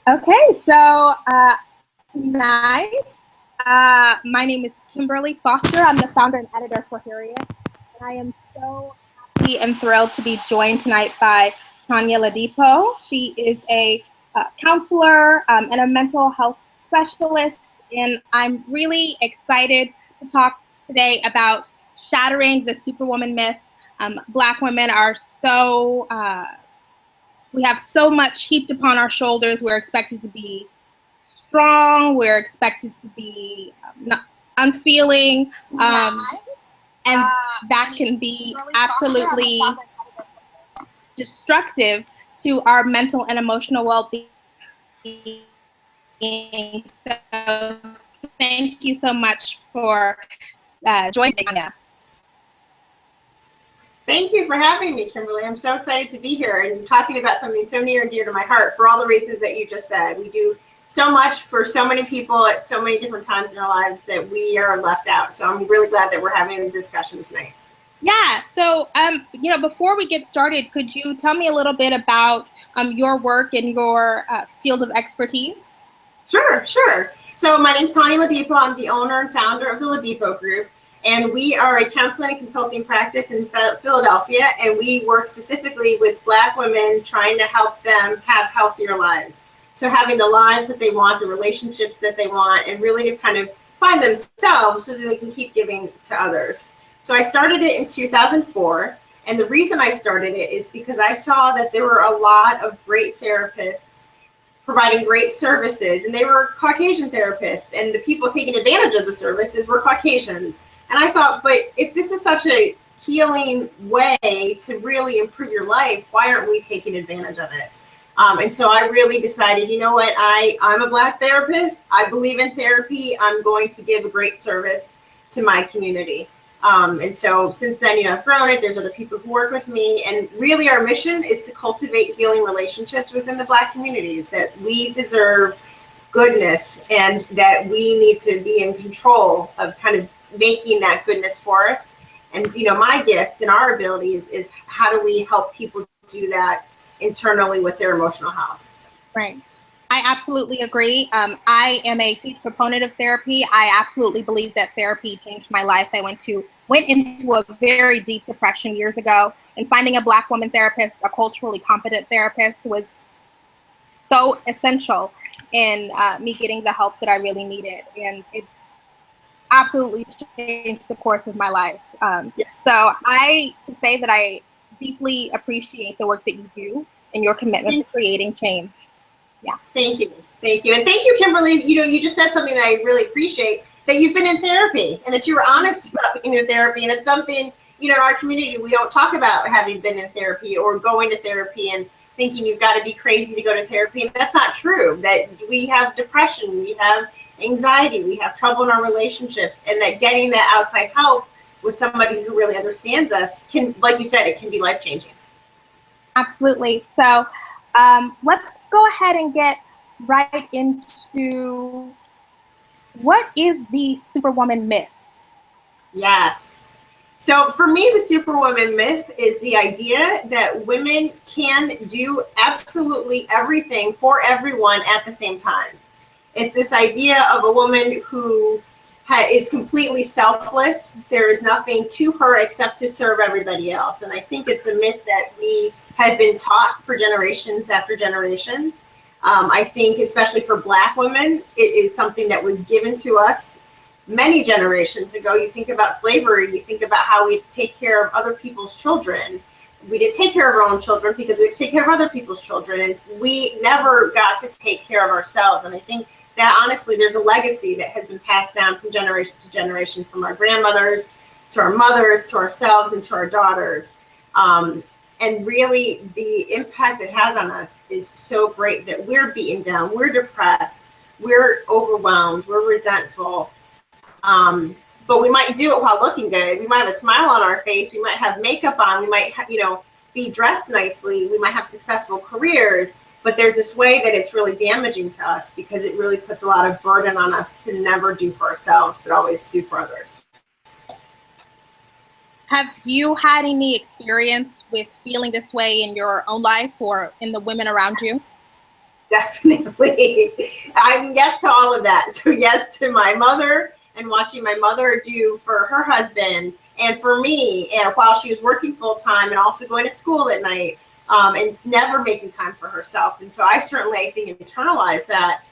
Okay, so tonight, my name is Kimberly Foster. I'm the founder and editor for Harriet, and I am so happy and thrilled to be joined tonight by Tonya Ladipo. She is a counselor and a mental health specialist, and I'm really excited to talk today about shattering the Superwoman myth. Black women are so we have so much heaped upon our shoulders. We're expected to be strong. We're expected to be not unfeeling, and that can be absolutely destructive to our mental and emotional well-being. So thank you so much for joining, Tanya. Thank you for having me, Kimberly. I'm so excited to be here and talking about something so near and dear to my heart for all the reasons that you just said. We do so much for so many people at so many different times in our lives that we are left out. So I'm really glad that we're having the discussion tonight. Yeah, so before we get started, could you tell me a little bit about your work and your field of expertise? Sure. So my name's Tonya Ladipo. I'm the owner and founder of the Ladipo Group. And we are a counseling and consulting practice in Philadelphia, and we work specifically with Black women trying to help them have healthier lives. So having the lives that they want, the relationships that they want, and really to kind of find themselves so that they can keep giving to others. So I started it in 2004, and the reason I started it is because I saw that there were a lot of great therapists providing great services, and they were Caucasian therapists, and the people taking advantage of the services were Caucasians. And I thought, but if this is such a healing way to really improve your life, why aren't we taking advantage of it? And so I really decided, you know what, I'm a Black therapist. I believe in therapy. I'm going to give a great service to my community. And so since then, I've grown it. There's other people who work with me. And really our mission is to cultivate healing relationships within the Black communities, that we deserve goodness and that we need to be in control of kind of making that goodness for us. And my gift and our ability is how do we help people do that internally with their emotional health. Right. I absolutely agree. I am a huge proponent of therapy. I absolutely believe that therapy changed my life. I went into a very deep depression years ago, and finding a Black woman therapist, a culturally competent therapist, was so essential in me getting the help that I really needed. And it absolutely changed the course of my life. So I can say that I deeply appreciate the work that you do and your commitment to creating change. Yeah. Thank you. And thank you, Kimberly. You just said something that I really appreciate, that you've been in therapy and that you were honest about being in therapy. And it's something, in our community, we don't talk about having been in therapy or going to therapy and thinking you've got to be crazy to go to therapy. And that's not true. That we have depression, we have anxiety, we have trouble in our relationships, and that getting that outside help with somebody who really understands us can, like you said, it can be life-changing. Absolutely. So let's go ahead and get right into what is the Superwoman myth? Yes. So for me, the Superwoman myth is the idea that women can do absolutely everything for everyone at the same time. It's this idea of a woman who is completely selfless. There is nothing to her except to serve everybody else. And I think it's a myth that we have been taught for generations after generations. I think especially for Black women, it is something that was given to us many generations ago. You think about slavery, you think about how we had to take care of other people's children. We didn't take care of our own children because we had to take care of other people's children, and we never got to take care of ourselves. And I think that honestly, there's a legacy that has been passed down from generation to generation, from our grandmothers to our mothers to ourselves and to our daughters. And really the impact it has on us is so great that we're beaten down, we're depressed, we're overwhelmed, we're resentful. But we might do it while looking good. We might have a smile on our face. We might have makeup on. We might, be dressed nicely. We might have successful careers. But there's this way that it's really damaging to us because it really puts a lot of burden on us to never do for ourselves, but always do for others. Have you had any experience with feeling this way in your own life or in the women around you? Definitely. I'm yes to all of that. So yes to my mother and watching my mother do for her husband and for me, and while she was working full time and also going to school at night, and never making time for herself. And so I certainly, I think, internalized that.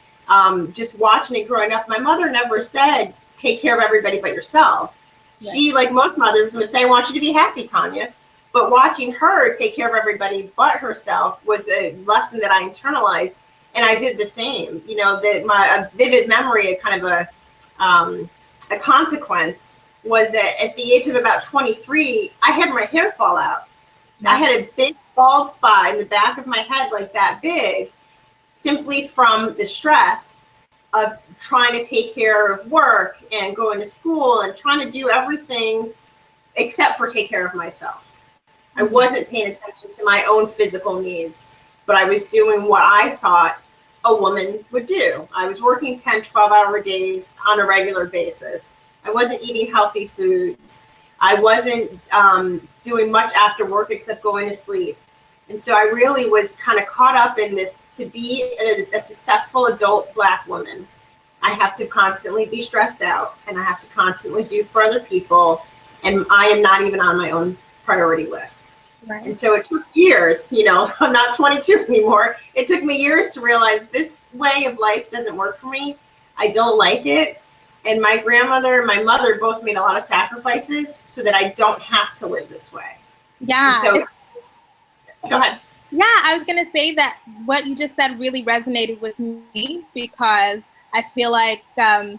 Just watching it growing up, my mother never said, take care of everybody but yourself. Right. She, like most mothers, would say, I want you to be happy, Tanya. But watching her take care of everybody but herself was a lesson that I internalized. And I did the same. You know, that my vivid memory, a kind of a consequence, was that at the age of about 23, I had my hair fall out. I had a big bald spot in the back of my head, like that big, simply from the stress of trying to take care of work and going to school and trying to do everything except for take care of myself. I wasn't paying attention to my own physical needs, but I was doing what I thought a woman would do. I was working 10, 12-hour days on a regular basis. I wasn't eating healthy foods. I wasn't doing much after work except going to sleep. And so I really was kind of caught up in this. To be a successful adult Black woman, I have to constantly be stressed out, and I have to constantly do for other people, and I am not even on my own priority list. Right. And so it took years, you know, I'm not 22 anymore. It took me years to realize this way of life doesn't work for me. I don't like it. And my grandmother and my mother both made a lot of sacrifices so that I don't have to live this way. Yeah. And so, go ahead. Yeah, I was going to say that what you just said really resonated with me, because I feel like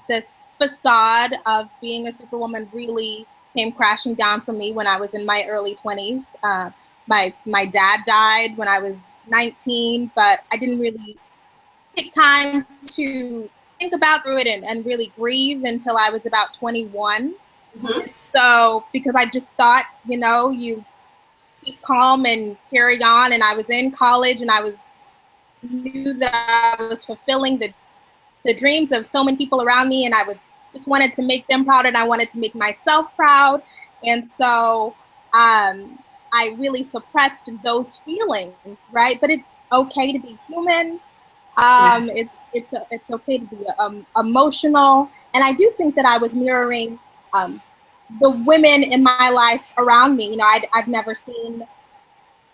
this facade of being a superwoman really came crashing down for me when I was in my early 20s. My dad died when I was 19, but I didn't really take time to think about through it and really grieve until I was about 21. Mm-hmm. So, because I just thought, you know, you keep calm and carry on. And I was in college, and I knew that I was fulfilling the dreams of so many people around me, and I just wanted to make them proud, and I wanted to make myself proud. And so I really suppressed those feelings, right? But it's okay to be human. Yes. It's okay to be emotional. And I do think that I was mirroring the women in my life around me. You know, I've never seen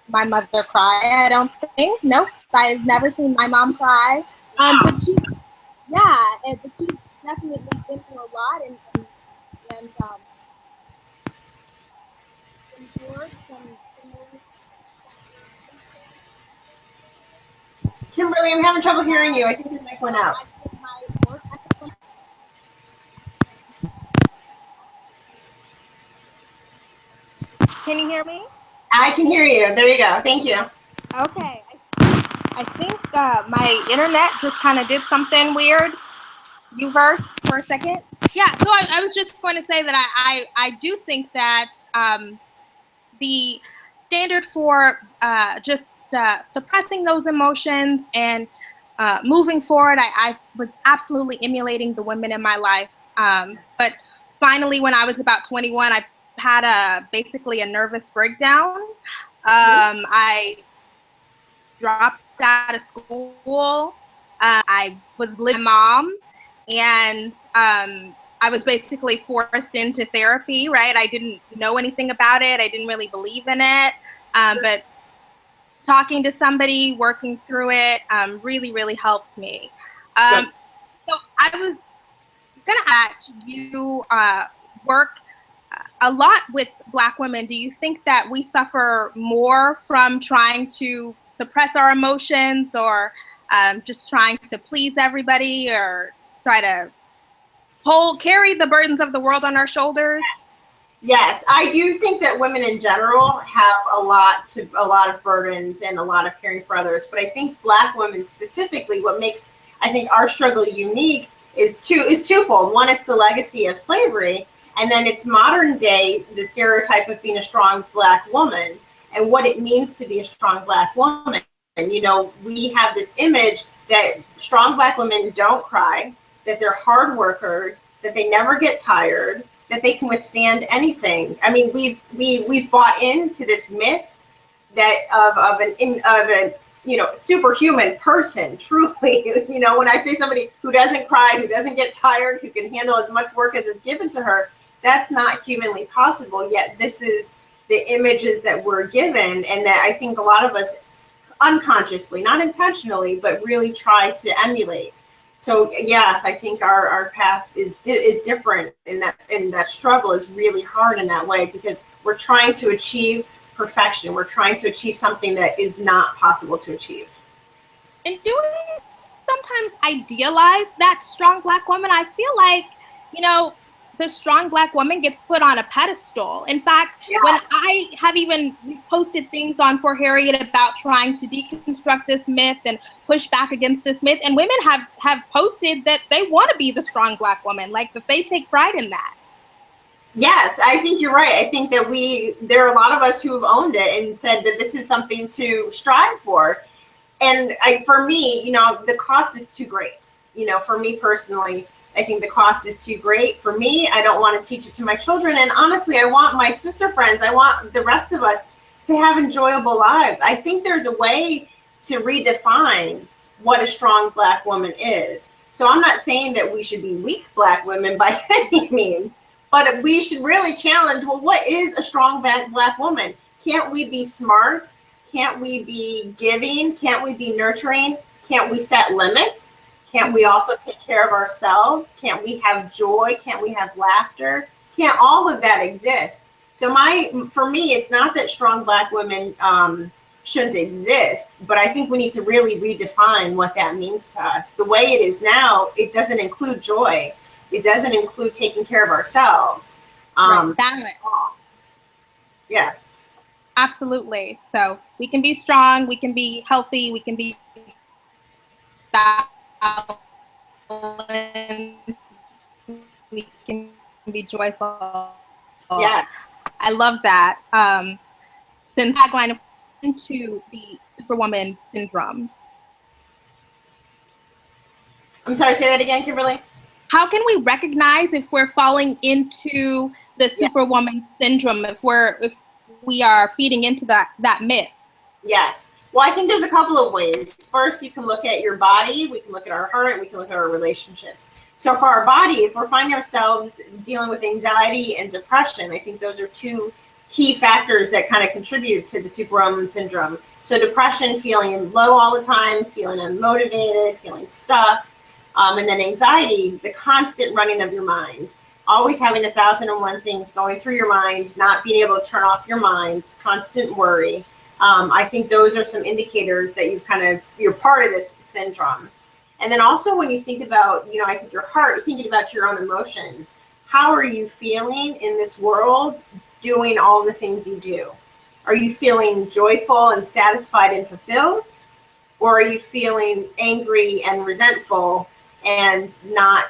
my mother cry, I don't think. Nope, I've never seen my mom cry. But she's definitely been through a lot and endured some Kimberly, I'm having trouble hearing you. I think your mic went out. Can you hear me? I can hear you. There you go. Thank you. Okay. I think my internet just kind of did something weird. You versed for a second? Yeah, so I was just going to say that I do think that the standard for just suppressing those emotions and moving forward, I was absolutely emulating the women in my life. But finally, when I was about 21, I had basically a nervous breakdown. I dropped out of school. I was living with my mom, and I was basically forced into therapy, right? I didn't know anything about it. I didn't really believe in it. But talking to somebody, working through it, really, really helped me. So I was going to ask you, work a lot with Black women. Do you think that we suffer more from trying to suppress our emotions, or just trying to please everybody, or try to carry the burdens of the world on our shoulders? Yes, I do think that women in general have a lot of burdens and a lot of caring for others. But I think Black women specifically, what makes, I think, our struggle unique is twofold. One, it's the legacy of slavery, and then it's modern day, the stereotype of being a strong Black woman and what it means to be a strong Black woman. And, you know, we have this image that strong Black women don't cry, that they're hard workers, that they never get tired, that they can withstand anything. I mean, we've bought into this myth that of an superhuman person, truly. When I say somebody who doesn't cry, who doesn't get tired, who can handle as much work as is given to her, that's not humanly possible. Yet this is the images that we're given, and that I think a lot of us unconsciously, not intentionally, but really try to emulate. So yes, I think our path is different, and that struggle is really hard in that way, because we're trying to achieve perfection. We're trying to achieve something that is not possible to achieve. And do we sometimes idealize that strong Black woman? I feel like, the strong Black woman gets put on a pedestal. In fact, when I have we've posted things on For Harriet about trying to deconstruct this myth and push back against this myth, and women have posted that they want to be the strong Black woman, like that they take pride in that. Yes, I think you're right. I think that there are a lot of us who have owned it and said that this is something to strive for. And for me, the cost is too great. For me personally, I think the cost is too great for me. I don't want to teach it to my children. And honestly, I want my sister friends, I want the rest of us to have enjoyable lives. I think there's a way to redefine what a strong Black woman is. So I'm not saying that we should be weak Black women by any means, but we should really challenge, well, what is a strong Black woman? Can't we be smart? Can't we be giving? Can't we be nurturing? Can't we set limits? Can't we also take care of ourselves? Can't we have joy? Can't we have laughter? Can't all of that exist? So for me, it's not that strong Black women shouldn't exist, but I think we need to really redefine what that means to us. The way it is now, it doesn't include joy. It doesn't include taking care of ourselves. Balance. Yeah. Absolutely. So we can be strong, we can be healthy, we can be we can be joyful. Yeah. I love that. Since tagline into the Superwoman syndrome. I'm sorry, say that again, Kimberly. How can we recognize if we're falling into the Superwoman syndrome, if we are feeding into that myth? Yes. Well, I think there's a couple of ways. First, you can look at your body, we can look at our heart, and we can look at our relationships. So for our body, if we're finding ourselves dealing with anxiety and depression, I think those are two key factors that kind of contribute to the Superwoman syndrome. So depression, feeling low all the time, feeling unmotivated, feeling stuck, and then anxiety, the constant running of your mind, always having 1,001 things going through your mind, not being able to turn off your mind, constant worry. I think those are some indicators that you're part of this syndrome. And then also when you think about, I said your heart, thinking about your own emotions, how are you feeling in this world doing all the things you do? Are you feeling joyful and satisfied and fulfilled? Or are you feeling angry and resentful and not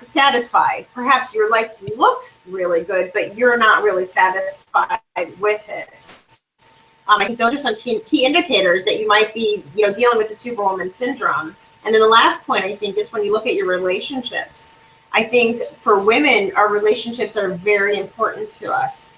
satisfied? Perhaps your life looks really good, but you're not really satisfied with it. I think those are some key indicators that you might be, dealing with the Superwoman syndrome. And then the last point, I think, is when you look at your relationships. I think for women, our relationships are very important to us.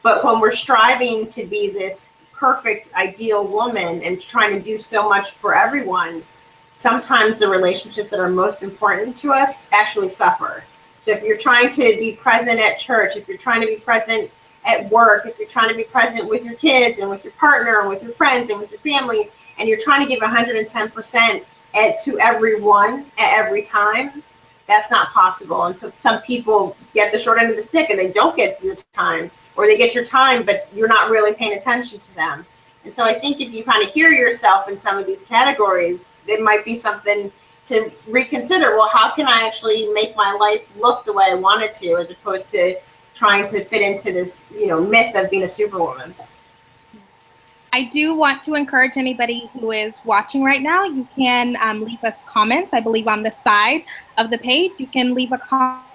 But when we're striving to be this perfect, ideal woman and trying to do so much for everyone, sometimes the relationships that are most important to us actually suffer. So if you're trying to be present at church, if you're trying to be present at work, if you're trying to be present with your kids and with your partner and with your friends and with your family, and you're trying to give 110% to everyone at every time, that's not possible. And so some people get the short end of the stick and they don't get your time, or they get your time, but you're not really paying attention to them. And so I think if you kind of hear yourself in some of these categories, it might be something to reconsider. Well, how can I actually make my life look the way I want it to, as opposed to trying to fit into this, myth of being a superwoman? I do want to encourage anybody who is watching right now, you can leave us comments. I believe on the side of the page, you can leave a comment.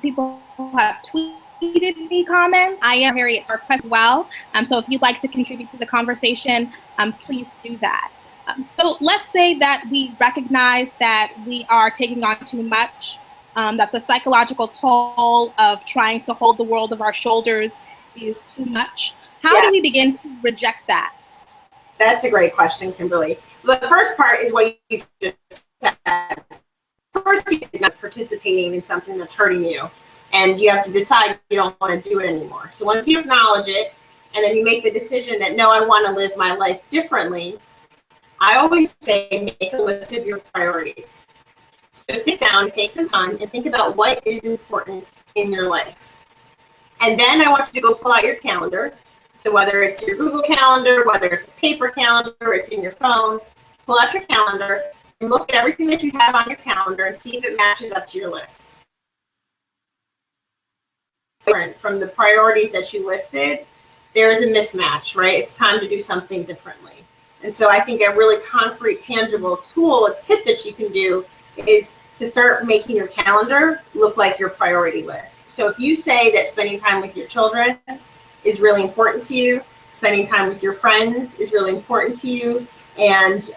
People have tweeted me comments. I am Harriet as well. So if you'd like to contribute to the conversation, please do that. So let's say that we recognize that we are taking on too much, that the psychological toll of trying to hold the world of our shoulders is too much. How do we begin to reject that? That's a great question, Kimberly. The first part is what you just said. First, you're not participating in something that's hurting you, and you have to decide you don't want to do it anymore. So once you acknowledge it, and then you make the decision that, no, I want to live my life differently, I always say make a list of your priorities. So sit down, take some time, and think about what is important in your life. And then I want you to go pull out your calendar. So whether it's your Google Calendar, whether it's a paper calendar, or it's in your phone, pull out your calendar and look at everything that you have on your calendar and see if it matches up to your list. From the priorities that you listed, there is a mismatch, right? It's time to do something differently. And so I think a really concrete, tangible tool, a tip that you can do is to start making your calendar look like your priority list. So if you say that spending time with your children is really important to you, spending time with your friends is really important to you, and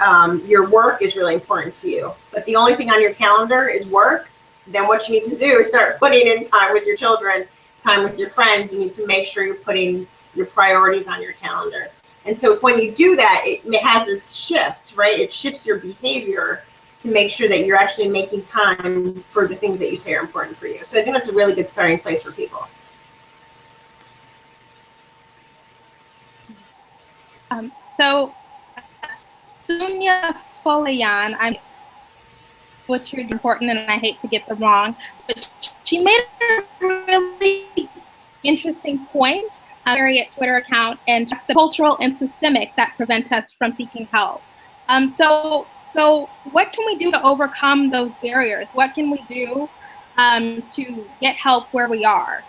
your work is really important to you, but the only thing on your calendar is work, then what you need to do is start putting in time with your children, time with your friends. You need to make sure you're putting your priorities on your calendar. And so when you do that, it has this shift, right? It shifts your behavior to make sure that you're actually making time for the things that you say are important for you. So I think that's a really good starting place for people. So Tonya Folian, I'm butchered important and I hate to get them wrong, but she made a really interesting point on her Twitter account, and just the cultural and systemic that prevent us from seeking help. So what can we do to overcome those barriers? What can we do to get help where we are?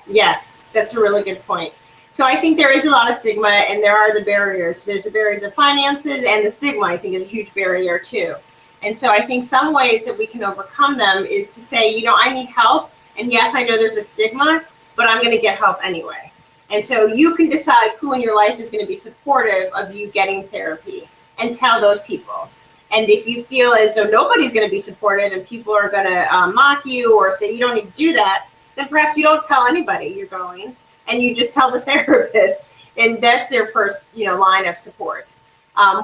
Yes, that's a really good point. So I think there is a lot of stigma, and there are the barriers. There's the barriers of finances, and the stigma, I think, is a huge barrier too. And so I think some ways that we can overcome them is to say, you know, I need help, and yes, I know there's a stigma, but I'm going to get help anyway. And so you can decide who in your life is going to be supportive of you getting therapy, and tell those people. And if you feel as though nobody's going to be supportive and people are going to mock you or say you don't need to do that, then perhaps you don't tell anybody you're going, and you just tell the therapist, and that's their first, line of support.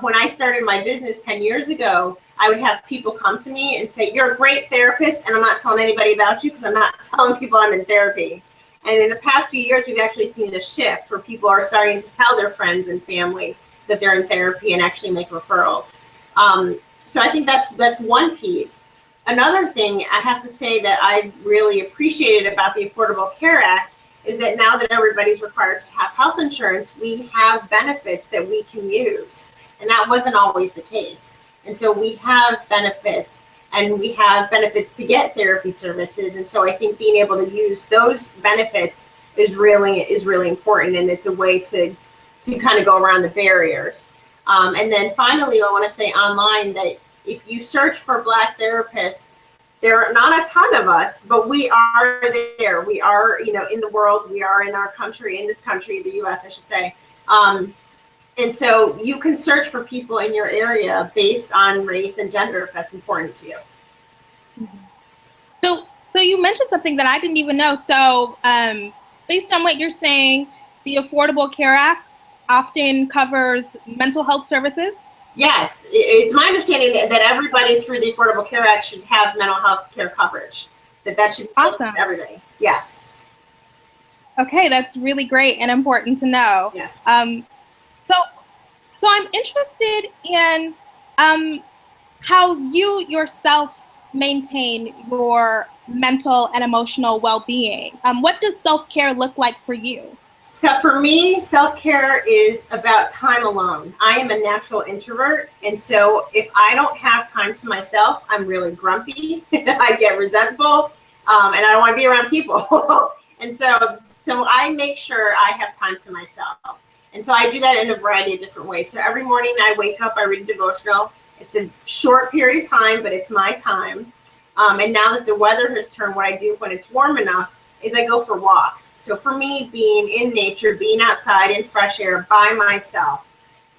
When I started my business 10 years ago, I would have people come to me and say, you're a great therapist, and I'm not telling anybody about you because I'm not telling people I'm in therapy. And in the past few years, we've actually seen a shift where people are starting to tell their friends and family that they're in therapy and actually make referrals. So I think that's one piece. Another thing I have to say that I've really appreciated about the Affordable Care Act is that now that everybody's required to have health insurance, we have benefits that we can use. And that wasn't always the case. And so we have benefits, and we have benefits to get therapy services. And so I think being able to use those benefits is really important, and it's a way to kind of go around the barriers. And then finally, I want to say online that if you search for Black therapists, there are not a ton of us, but we are there. We are, in the world. We are in our country, in this country, the U.S., I should say. And so you can search for people in your area based on race and gender if that's important to you. So you mentioned something that I didn't even know. So based on what you're saying, the Affordable Care Act often covers mental health services? Yes, it's my understanding that everybody through the Affordable Care Act should have mental health care coverage. That should be awesome. Everybody. Yes. Okay, that's really great and important to know. Yes. So I'm interested in how you yourself maintain your mental and emotional well-being. What does self-care look like for you? So for me, self-care is about time alone. I am a natural introvert, and so if I don't have time to myself, I'm really grumpy. I get resentful, and I don't want to be around people. And so I make sure I have time to myself. And so I do that in a variety of different ways. So every morning I wake up, I read a devotional. It's a short period of time, but it's my time. And now that the weather has turned, what I do when it's warm enough is I go for walks. So for me, being in nature, being outside in fresh air by myself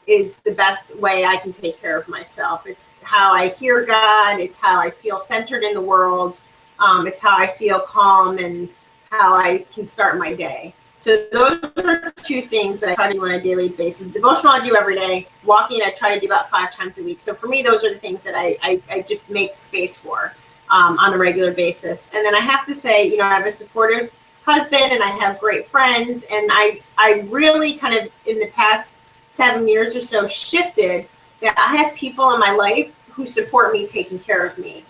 is the best way I can take care of myself. It's how I hear God. It's how I feel centered in the world. It's how I feel calm and how I can start my day. So those are two things that I try to do on a daily basis. Devotional I do every day. Walking I try to do about 5 times a week. So for me, those are the things that I just make space for on a regular basis. And then I have to say, you know, I have a supportive husband and I have great friends. And I really kind of in the past 7 years or so shifted that I have people in my life who support me taking care of me.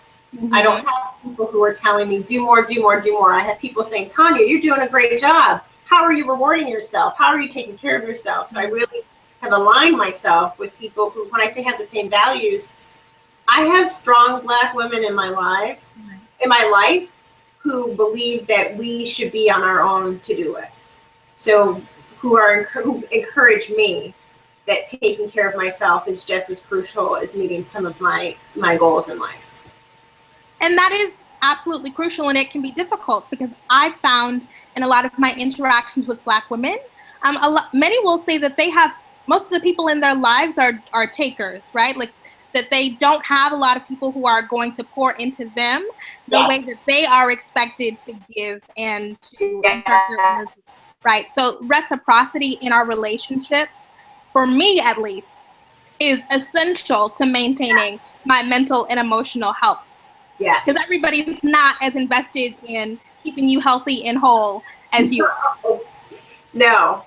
I don't have people who are telling me, do more, do more, do more. I have people saying, Tonya, you're doing a great job. How are you rewarding yourself? How are you taking care of yourself? So I really have aligned myself with people who, when I say have the same values, I have strong Black women in my life who believe that we should be on our own to-do list. So who encourage me that taking care of myself is just as crucial as meeting some of my goals in life. And that is absolutely crucial, and it can be difficult because I found in a lot of my interactions with Black women, many will say that they have, most of the people in their lives are takers, right? Like that they don't have a lot of people who are going to pour into them the way that they are expected to give and to exert their energy, right? So reciprocity in our relationships, for me at least, is essential to maintaining my mental and emotional health. Yes. Because everybody's not as invested in keeping you healthy and whole as you are. No.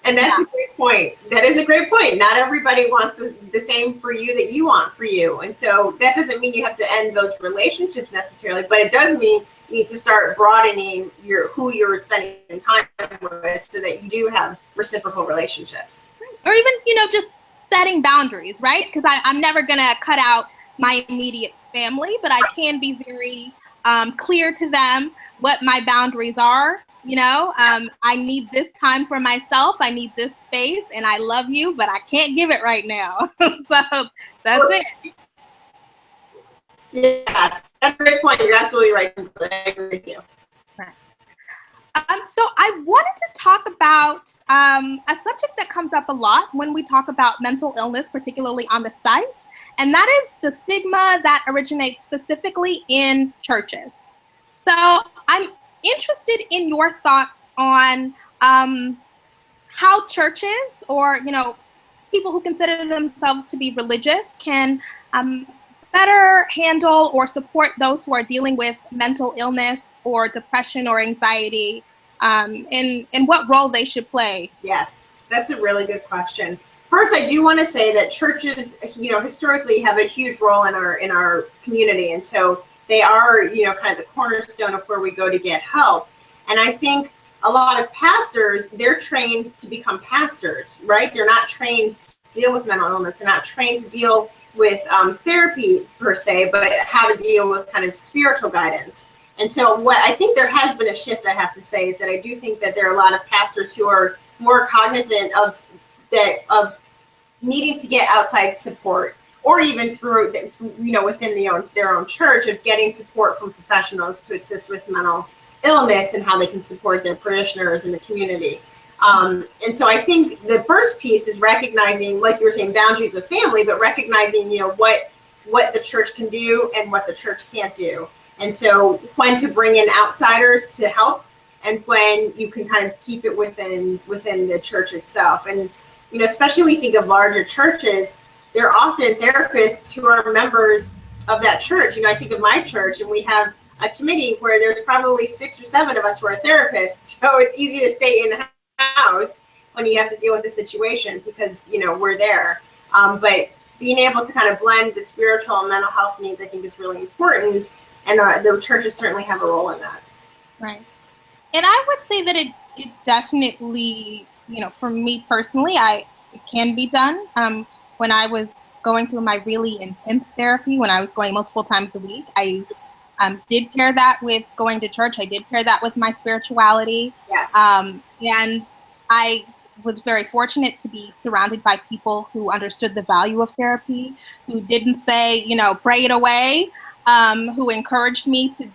And that's a great point. That is a great point. Not everybody wants the same for you that you want for you. And so that doesn't mean you have to end those relationships necessarily, but it does mean you need to start broadening who you're spending time with so that you do have reciprocal relationships. Or even, you know, just setting boundaries, right? Because I'm never going to cut out my immediate family, but I can be very clear to them what my boundaries are. You know, I need this time for myself. I need this space, and I love you, but I can't give it right now. So that's it. Yes, that's a great point. You're absolutely right. I agree with you. Right. So I wanted to talk about a subject that comes up a lot when we talk about mental illness, particularly on the site, and that is the stigma that originates specifically in churches. So I'm interested in your thoughts on how churches, or, you know, people who consider themselves to be religious can better handle or support those who are dealing with mental illness or depression or anxiety, and what role they should play. Yes, that's a really good question. First, I do want to say that churches, you know, historically have a huge role in our community, and so they are, you know, kind of the cornerstone of where we go to get help. And I think a lot of pastors, they're trained to become pastors, right? They're not trained to deal with mental illness. They're not trained to deal with therapy per se, but how to deal with kind of spiritual guidance. And so what I think there has been a shift, I have to say, is that I do think that there are a lot of pastors who are more cognizant of needing to get outside support, or even through, you know, within their own church, of getting support from professionals to assist with mental illness and how they can support their parishioners in the community. And so I think the first piece is recognizing, like you were saying, boundaries with family, but recognizing, you know, what the church can do and what the church can't do. And so when to bring in outsiders to help, and when you can kind of keep it within the church itself. And, you know, especially when we think of larger churches, there are often therapists who are members of that church. You know, I think of my church, and we have a committee where there's probably 6 or 7 of us who are therapists. So it's easy to stay in-house when you have to deal with the situation because, you know, we're there. But being able to kind of blend the spiritual and mental health needs, I think, is really important. And the churches certainly have a role in that. Right. And I would say that it definitely, you know, for me personally, it can be done. When I was going through my really intense therapy, when I was going multiple times a week, I did pair that with going to church. I did pair that with my spirituality. Yes. And I was very fortunate to be surrounded by people who understood the value of therapy, who didn't say, you know, pray it away, who encouraged me to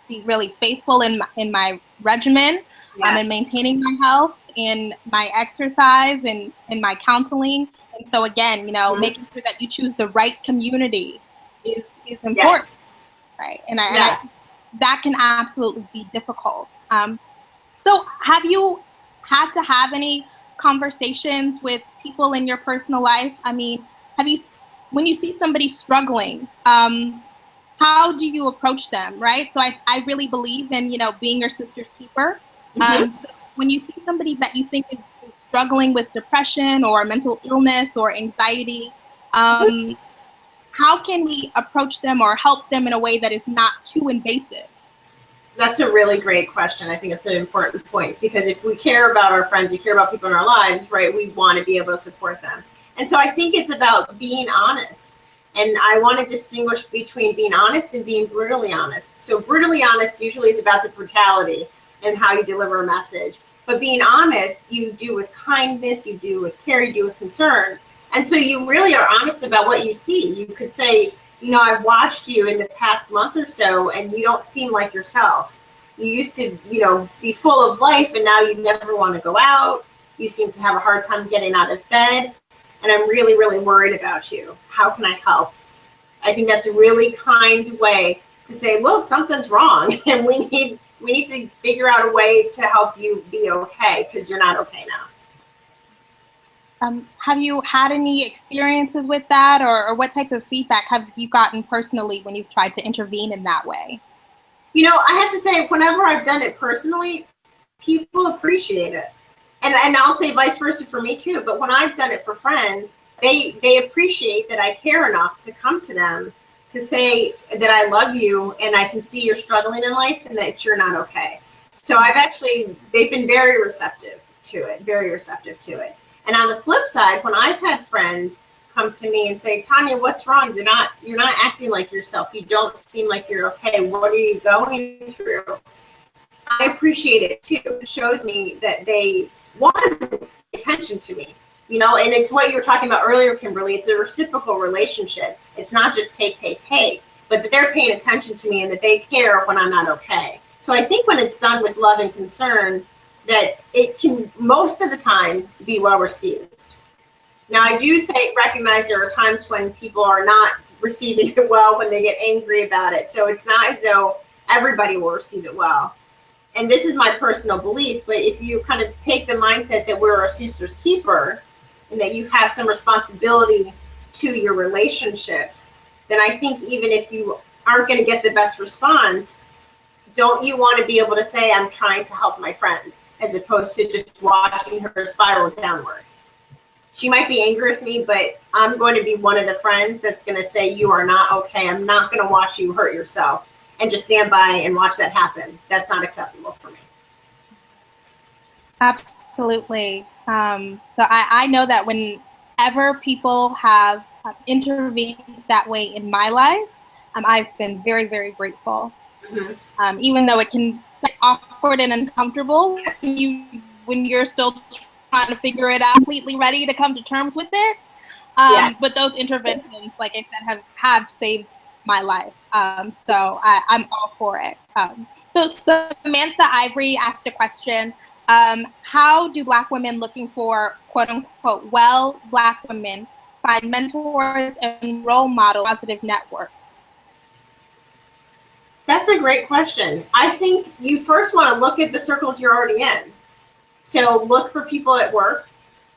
be really faithful in my regimen, and maintaining my health, in my exercise, and in my counseling. And so again, you know, making sure that you choose the right community is important. Yes. Right. And that can absolutely be difficult. So have you had to have any conversations with people in your personal life? I mean, when you see somebody struggling, how do you approach them, right? So I really believe in, being your sister's keeper. So when you see somebody that you think is struggling with depression or mental illness or anxiety, how can we approach them or help them in a way that is not too invasive? That's a really great question. I think it's an important point, because if we care about our friends, we care about people in our lives, right, we want to be able to support them. And so I think it's about being honest. And I want to distinguish between being honest and being brutally honest. So brutally honest usually is about the brutality and how you deliver a message. But being honest, you do with kindness, you do with care, you do with concern. And so you really are honest about what you see. You could say, I've watched you in the past month or so, and you don't seem like yourself. You used to, be full of life, and now you never want to go out. You seem to have a hard time getting out of bed, and I'm really, really worried about you. How can I help? I think that's a really kind way to say, look, something's wrong, and we need to figure out a way to help you be okay, because you're not okay now. Have you had any experiences with that, or what type of feedback have you gotten personally when you've tried to intervene in that way? I have to say, whenever I've done it personally, people appreciate it. And I'll say vice versa for me too. But when I've done it for friends, they appreciate that I care enough to come to them to say that I love you and I can see you're struggling in life and that you're not okay. So they've been very receptive to it, very receptive to it. And on the flip side, when I've had friends come to me and say, Tanya, what's wrong? You're not acting like yourself. You don't seem like you're okay. What are you going through? I appreciate it too. It shows me that they want to pay attention to me, and it's what you were talking about earlier, Kimberly. It's a reciprocal relationship. It's not just take, but that they're paying attention to me and that they care when I'm not okay. So I think when it's done with love and concern, that it can most of the time be well received. Now, I do recognize there are times when people are not receiving it well, when they get angry about it. So it's not as though everybody will receive it well. And this is my personal belief, but if you kind of take the mindset that we're a sister's keeper and that you have some responsibility to your relationships, then I think even if you aren't going to get the best response, don't you want to be able to say, I'm trying to help my friend, as opposed to just watching her spiral downward? She might be angry with me, but I'm going to be one of the friends that's going to say, you are not okay. I'm not going to watch you hurt yourself and just stand by and watch that happen. That's not acceptable for me. Absolutely. So I know that whenever people have intervened that way in my life, I've been very, very grateful. Mm-hmm. Even though it can be awkward and uncomfortable when you're still trying to figure it out, completely ready to come to terms with it. But those interventions, like I said, have saved my life. So I'm all for it. So Samantha Ivory asked a question. How do Black women looking for quote unquote well Black women find mentors and role model positive network? That's a great question. I think you first want to look at the circles you're already in. So look for people at work,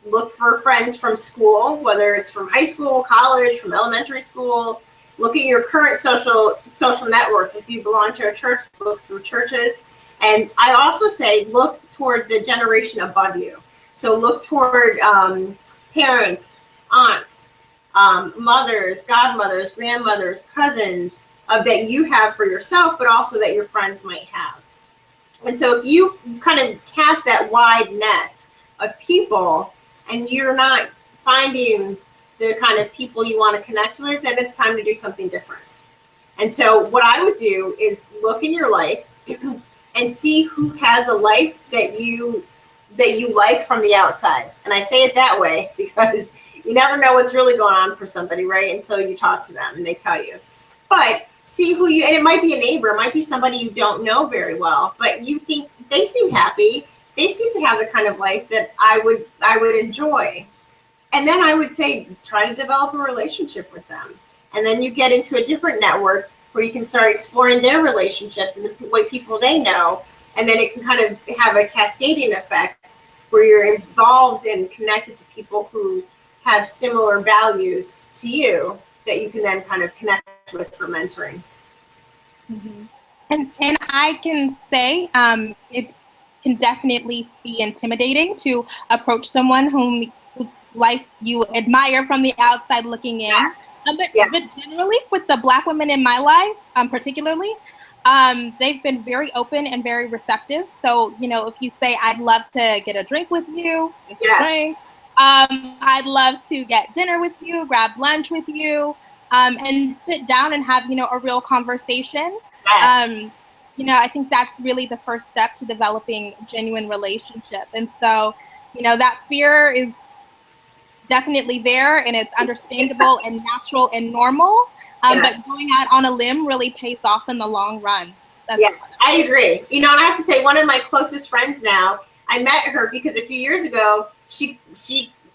look for friends from school, whether it's from high school, college, from elementary school. Look at your current social networks. If you belong to a church, look through churches. And I also say look toward the generation above you. So look toward parents, aunts, mothers, godmothers, grandmothers, cousins that you have for yourself, but also that your friends might have. And so if you kind of cast that wide net of people and you're not finding the kind of people you want to connect with, then it's time to do something different. And so what I would do is look in your life and see who has a life that you like from the outside. And I say it that way because you never know what's really going on for somebody, right? Until you talk to them and they tell you. But see who you, and it might be a neighbor, it might be somebody you don't know very well, but you think they seem happy. They seem to have the kind of life that I would enjoy. And then I would say, try to develop a relationship with them. And then you get into a different network where you can start exploring their relationships and the way people they know. And then it can kind of have a cascading effect where you're involved and connected to people who have similar values to you that you can then kind of connect with for mentoring. Mm-hmm. And I can say it can definitely be intimidating to approach someone whose life you admire from the outside looking in. Yes. But generally, with the Black women in my life, particularly, they've been very open and very receptive. So, you know, if you say, I'd love to get a drink with you, drink, I'd love to get dinner with you, grab lunch with you, and sit down and have, you know, a real conversation. Yes. You know, I think that's really the first step to developing a genuine relationship. And so, you know, that fear is definitely there, and it's understandable and natural and normal. Yes. But going out on a limb really pays off in the long run. Yes, I agree. You know, and I have to say, one of my closest friends now, I met her because a few years ago, she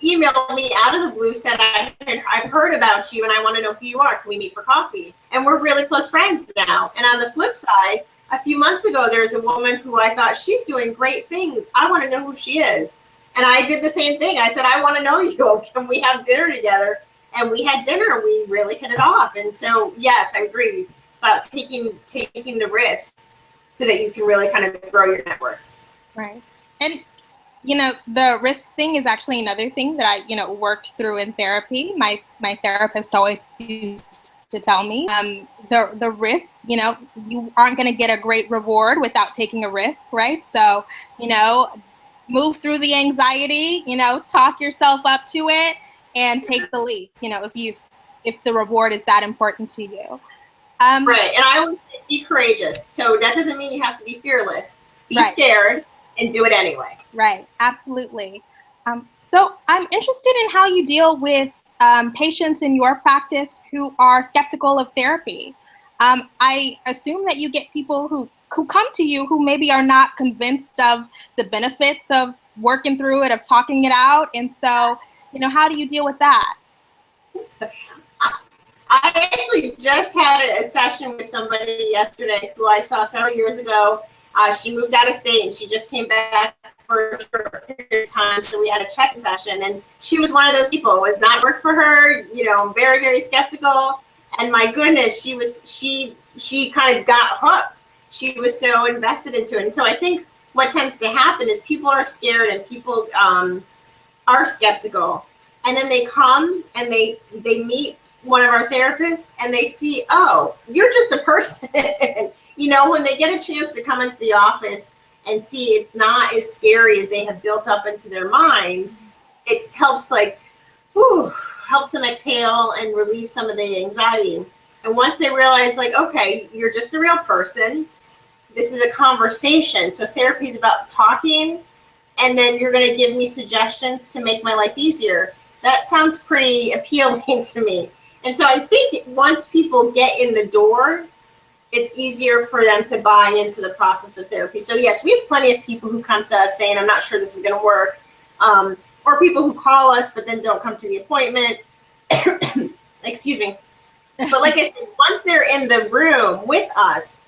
emailed me out of the blue, said, I've heard about you and I want to know who you are. Can we meet for coffee? And we're really close friends now. And on the flip side, a few months ago, there's a woman who I thought, she's doing great things. I want to know who she is. And I did the same thing. I said, I want to know you. Can we have dinner together? And we had dinner and we really hit it off. And so, yes, I agree about taking the risk so that you can really kind of grow your networks. Right. And, you know, the risk thing is actually another thing that I, you know, worked through in therapy. My therapist always used to tell me, the risk, you know, you aren't going to get a great reward without taking a risk, right? So, you know, move through the anxiety, you know, talk yourself up to it and take the leap, you know, if the reward is that important to you. Right. And I always say be courageous. So that doesn't mean you have to be fearless. Be scared and do it anyway. Right. Absolutely. So I'm interested in how you deal with patients in your practice who are skeptical of therapy. I assume that you get people who come to you who maybe are not convinced of the benefits of working through it, of talking it out. And so, you know, how do you deal with that? I actually just had a session with somebody yesterday who I saw several years ago. She moved out of state and she just came back for a short period of time. So we had a check session and she was one of those people. It was not work for her, you know, very, very skeptical. And my goodness, she kind of got hooked. She was so invested into it. And so I think what tends to happen is people are scared and people are skeptical. And then they come and they meet one of our therapists and they see, oh, you're just a person. You know, when they get a chance to come into the office and see it's not as scary as they have built up into their mind, it helps helps them exhale and relieve some of the anxiety. And once they realize, like, okay, you're just a real person, this is a conversation. So therapy is about talking, and then you're going to give me suggestions to make my life easier. That sounds pretty appealing to me. And so I think once people get in the door, it's easier for them to buy into the process of therapy. So yes, we have plenty of people who come to us saying, I'm not sure this is going to work. Or people who call us, but then don't come to the appointment. Excuse me. But like I said, once they're in the room with us,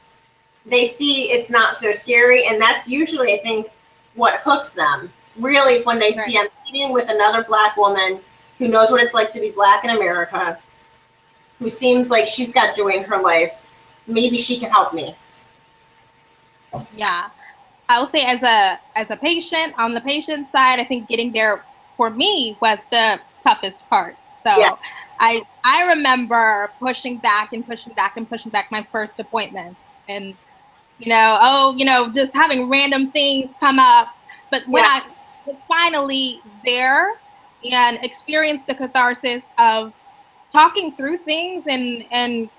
they see it's not so scary. And that's usually, I think, what hooks them. Really, when they see I'm meeting with another Black woman who knows what it's like to be Black in America, who seems like she's got joy in her life, maybe she can help me. Yeah. I will say as a patient, on the patient side, I think getting there for me was the toughest part. So yeah. I remember pushing back my first appointment and, you know, just having random things come up. But when I was finally there and experienced the catharsis of talking through things and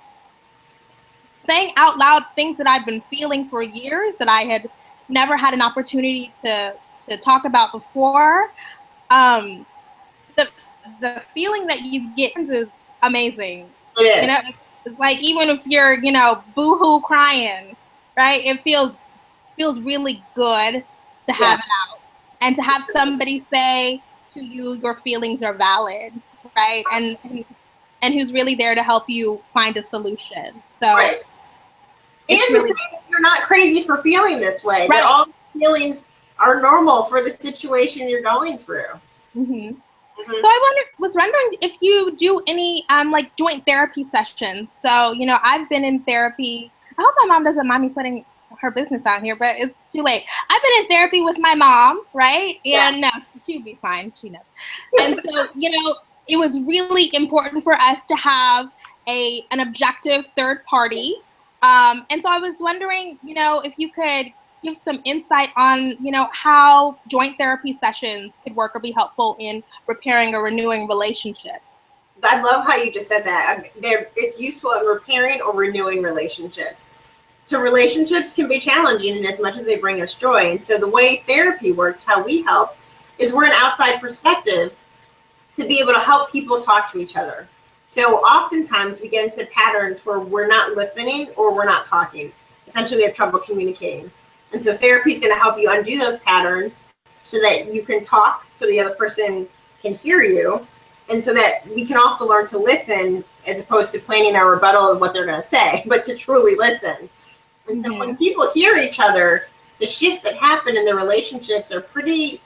saying out loud things that I've been feeling for years that I had never had an opportunity to talk about before, the feeling that you get is amazing. It is. You know, it's like even if you're, you know, boohoo crying, right? It feels really good to have it out and to have somebody say to you your feelings are valid, right? And who's really there to help you find a solution. So and to say you're not crazy for feeling this way. Right. All feelings are normal for the situation you're going through. Mm-hmm. So I was wondering if you do any like joint therapy sessions. So, you know, I've been in therapy. I hope my mom doesn't mind me putting her business out here, but it's too late. I've been in therapy with my mom, right? And no, she'll be fine. She knows. And so, you know, it was really important for us to have an objective third party. And so I was wondering, you know, if you could give some insight on, you know, how joint therapy sessions could work or be helpful in repairing or renewing relationships. I love how you just said that. It's useful in repairing or renewing relationships. So relationships can be challenging in as much as they bring us joy. And so the way therapy works, how we help, is we're an outside perspective to be able to help people talk to each other. So oftentimes we get into patterns where we're not listening or we're not talking. Essentially, we have trouble communicating. And so therapy is going to help you undo those patterns so that you can talk, so the other person can hear you, and so that we can also learn to listen as opposed to planning our rebuttal of what they're going to say, but to truly listen. And so when people hear each other, the shifts that happen in the relationships are pretty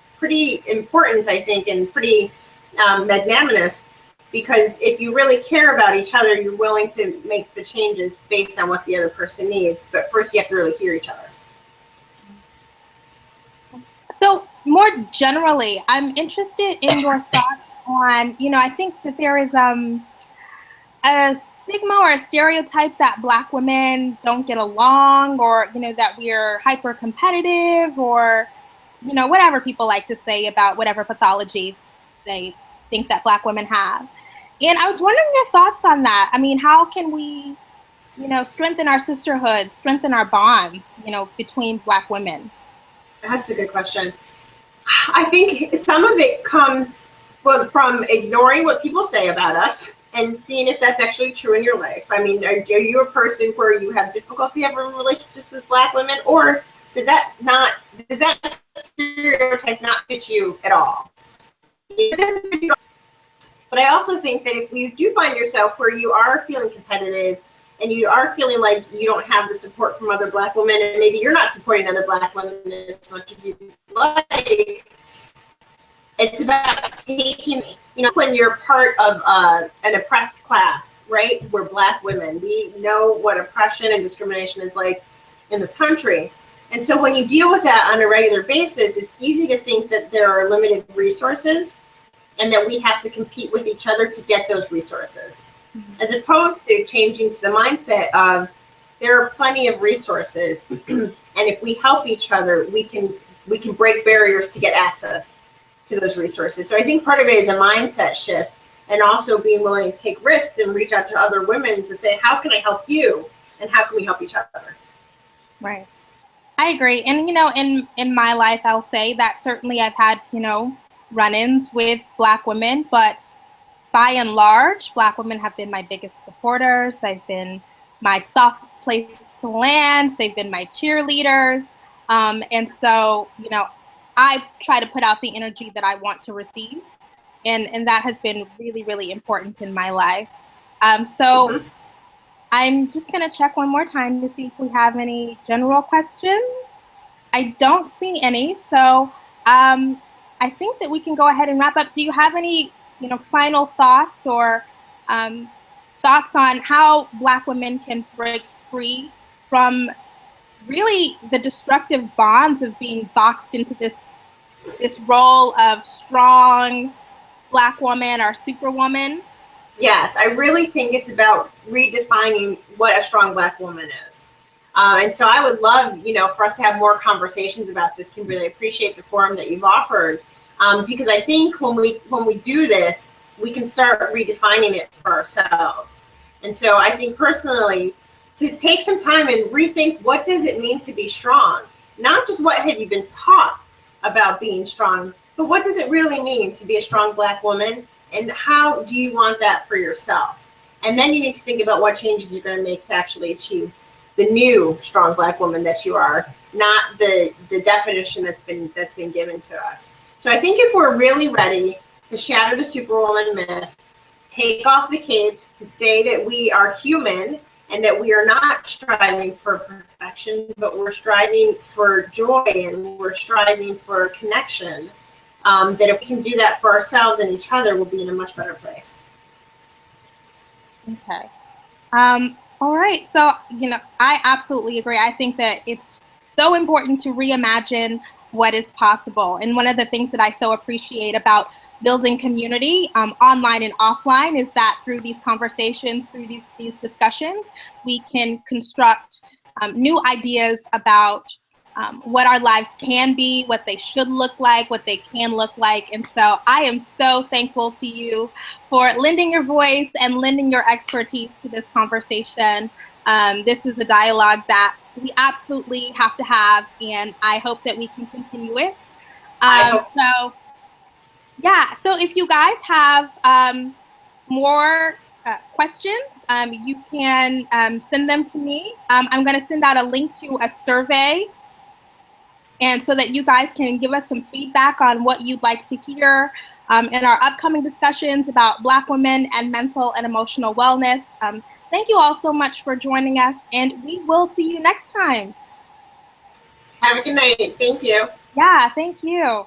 important, I think, and pretty magnanimous, because if you really care about each other, you're willing to make the changes based on what the other person needs. But first, you have to really hear each other. So more generally, I'm interested in your thoughts on, you know, I think that there is a stigma or a stereotype that Black women don't get along, or, you know, that we're hyper competitive, or, you know, whatever people like to say about whatever pathology they think that Black women have. And I was wondering your thoughts on that. I mean, how can we, you know, strengthen our sisterhood, strengthen our bonds, you know, between Black women? That's a good question. I think some of it comes from ignoring what people say about us and seeing if that's actually true in your life. I mean, are you a person where you have difficulty having relationships with Black women, or does that stereotype not fit you at all? It doesn't fit you. But I also think that if you do find yourself where you are feeling competitive and you are feeling like you don't have the support from other Black women, and maybe you're not supporting other Black women as much as you'd like, it's about taking, you know, when you're part of an oppressed class, right? We're Black women. We know what oppression and discrimination is like in this country. And so when you deal with that on a regular basis, it's easy to think that there are limited resources and that we have to compete with each other to get those resources. As opposed to changing to the mindset of there are plenty of resources, and if we help each other, we can break barriers to get access to those resources. So I think part of it is a mindset shift, and also being willing to take risks and reach out to other women to say, how can I help you, and how can we help each other? Right. I agree. And, you know, in my life, I'll say that certainly I've had, you know, run-ins with Black women, but by and large, Black women have been my biggest supporters. They've been my soft place to land. They've been my cheerleaders. And so, you know, I try to put out the energy that I want to receive. And that has been really, really important in my life. So I'm just going to check one more time to see if we have any general questions. I don't see any. So I think that we can go ahead and wrap up. Do you have any, you know, final thoughts or thoughts on how Black women can break free from really the destructive bonds of being boxed into this role of strong Black woman or superwoman? Yes, I really think it's about redefining what a strong Black woman is. And so I would love, you know, for us to have more conversations about this. Kimberly, I appreciate the forum that you've offered, because I think when we do this, we can start redefining it for ourselves. And so I think personally, to take some time and rethink, what does it mean to be strong? Not just what have you been taught about being strong, but what does it really mean to be a strong Black woman? And how do you want that for yourself? And then you need to think about what changes you're going to make to actually achieve the new strong Black woman that you are, not the definition that's been given to us. So I think if we're really ready to shatter the Superwoman myth, to take off the capes, to say that we are human and that we are not striving for perfection, but we're striving for joy and we're striving for connection. That if we can do that for ourselves and each other, we'll be in a much better place. Okay. All right. So, I absolutely agree. I think that it's so important to reimagine what is possible. And one of the things that I so appreciate about building community, online and offline, is that through these conversations, through these discussions, we can construct new ideas about what our lives can be, what they should look like, what they can look like. And so I am so thankful to you for lending your voice and lending your expertise to this conversation. This is a dialogue that we absolutely have to have, and I hope that we can continue it. So if you guys have more questions, you can send them to me. I'm going to send out a link to a survey, and so that you guys can give us some feedback on what you'd like to hear in our upcoming discussions about Black women and mental and emotional wellness. Thank you all so much for joining us, and we will see you next time. Have a good night. Thank you. Yeah, thank you.